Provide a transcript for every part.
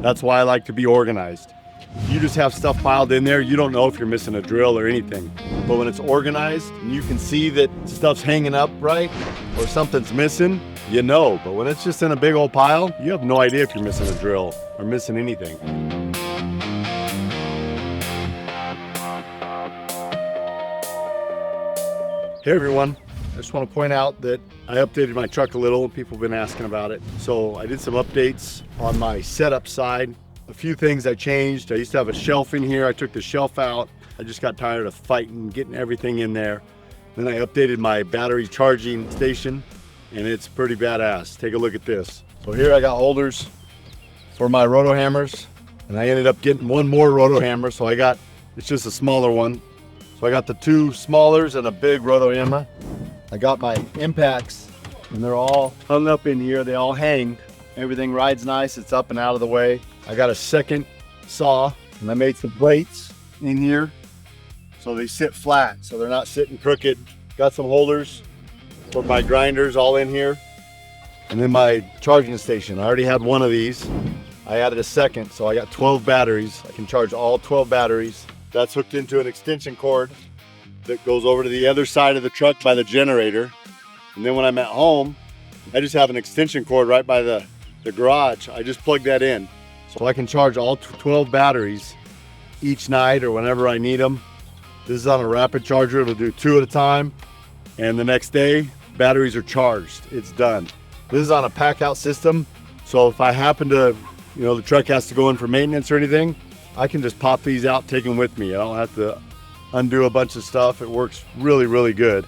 That's why I like to be organized. If you just have stuff piled in there, you don't know if you're missing a drill or anything. But when it's organized and you can see that stuff's hanging up right or something's missing, you know. But when it's just in a big old pile, you have no idea if you're missing a drill or missing anything. Hey everyone, I just want to point out that I updated my truck a little and people have been asking about it. So I did some updates on my setup side. A few things I changed. I used to have a shelf in here. I took the shelf out. I just got tired of fighting, getting everything in there. Then I updated my battery charging station and it's pretty badass. Take a look at this. So here I got holders for my roto hammers and I ended up getting one more roto hammer. So it's just a smaller one. So I got the two smallers and a big roto hammer. I got my impacts and they're all hung up in here. They all hang. Everything rides nice. It's up and out of the way. I got a second saw and I made some plates in here so they sit flat, so they're not sitting crooked. Got some holders for my grinders all in here. And then my charging station. I already had one of these. I added a second, so I got 12 batteries. I can charge all 12 batteries. That's hooked into an extension cord that goes over to the other side of the truck by the generator. And then when I'm at home, I just have an extension cord right by the garage. I just plug that in. So I can charge all 12 batteries each night or whenever I need them. This is on a rapid charger. It'll do 2 at a time. And the next day, batteries are charged. It's done. This is on a pack out system. So if I happen to, the truck has to go in for maintenance or anything, I can just pop these out, take them with me. I don't have to undo a bunch of stuff. It works really, really good.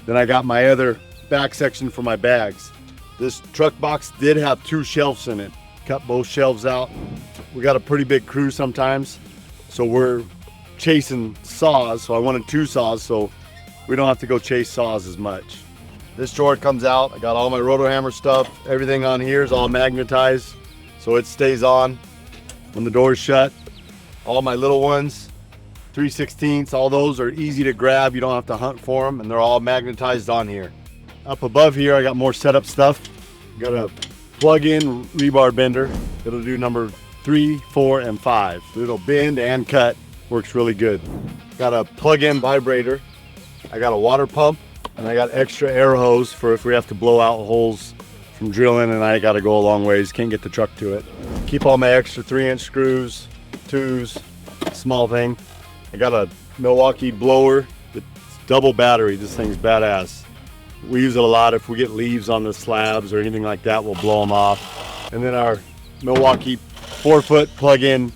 Then I got my other back section for my bags. This truck box did have 2 shelves in it. Cut both shelves out. We got a pretty big crew sometimes, so we're chasing saws. So I wanted 2 saws so we don't have to go chase saws as much. This drawer comes out. I got all my roto hammer stuff. Everything on here is all magnetized, so it stays on when the door's shut. All my little ones, 3/16, all those are easy to grab. You don't have to hunt for them, and they're all magnetized on here. Up above here, I got more setup stuff. Got a plug-in rebar bender. It'll do number 3, 4, and 5. It'll bend and cut. Works really good. Got a plug-in vibrator. I got a water pump, and I got extra air hose for if we have to blow out holes from drilling, and I got to go a long ways. Can't get the truck to it. Keep all my extra 3-inch screws, 2s, small thing. I got a Milwaukee blower. It's double battery. This thing's badass. We use it a lot. If we get leaves on the slabs or anything like that, we'll blow them off. And then our Milwaukee 4-foot plug-in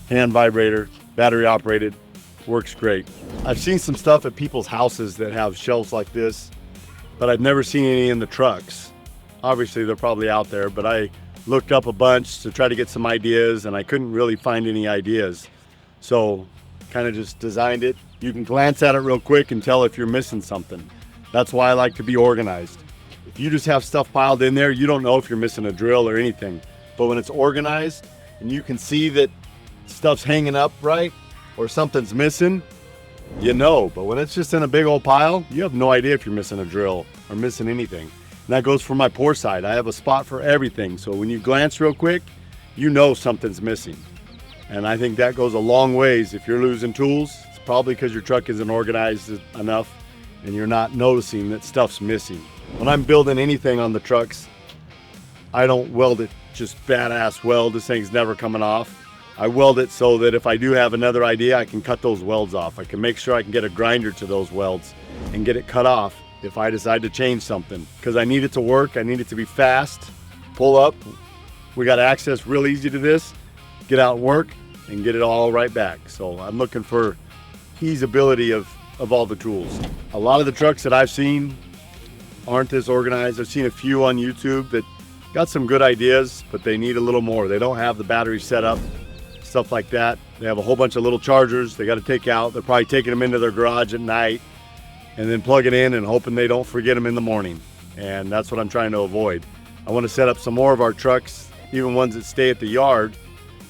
hand vibrator, battery operated, works great. I've seen some stuff at people's houses that have shelves like this, but I've never seen any in the trucks. Obviously they're probably out there, but I looked up a bunch to try to get some ideas and I couldn't really find any ideas. So kind of just designed it. You can glance at it real quick and tell if you're missing something. That's why I like to be organized. If you just have stuff piled in there, you don't know if you're missing a drill or anything. But when it's organized and you can see that stuff's hanging up right or something's missing, you know. But when it's just in a big old pile, you have no idea if you're missing a drill or missing anything. And that goes for my pour side. I have a spot for everything. So when you glance real quick, you know something's missing. And I think that goes a long ways. If you're losing tools, it's probably because your truck isn't organized enough and you're not noticing that stuff's missing. When I'm building anything on the trucks, I don't weld it just badass weld. This thing's never coming off. I weld it so that if I do have another idea, I can cut those welds off. I can make sure I can get a grinder to those welds and get it cut off if I decide to change something. Because I need it to work, I need it to be fast, pull up. We got access real easy to this, get out and work and get it all right back. So I'm looking for easeability of all the tools. A lot of the trucks that I've seen aren't this organized. I've seen a few on YouTube that got some good ideas, but they need a little more. They don't have the battery set up, stuff like that. They have a whole bunch of little chargers they got to take out. They're probably taking them into their garage at night and then plug it in and hoping they don't forget them in the morning. And that's what I'm trying to avoid. I want to set up some more of our trucks, even ones that stay at the yard.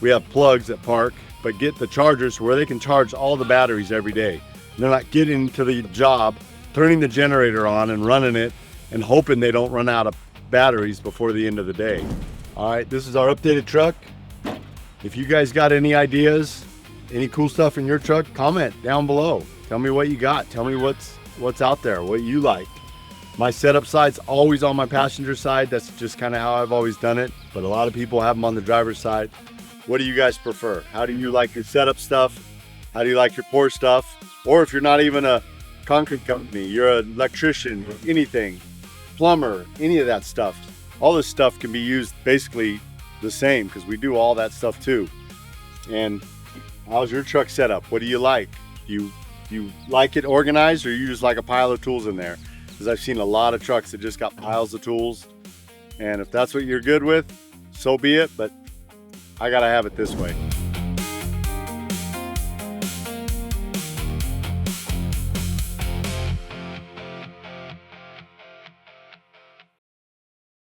We have plugs that park, but get the chargers where they can charge all the batteries every day. They're not getting to the job, turning the generator on and running it and hoping they don't run out of batteries before the end of the day. All right, this is our updated truck. If you guys got any ideas, any cool stuff in your truck, comment down below. Tell me what you got. Tell me what's out there, what you like. My setup side's always on my passenger side. That's just kind of how I've always done it. But a lot of people have them on the driver's side. What do you guys prefer? How do you like your setup stuff? How do you like your pour stuff? Or if you're not even a concrete company, you're an electrician, anything, plumber, any of that stuff. All this stuff can be used basically the same because we do all that stuff too. And how's your truck setup? What do you like? You like it organized, or you just like a pile of tools in there? Because I've seen a lot of trucks that just got piles of tools. And if that's what you're good with, so be it. But I gotta have it this way.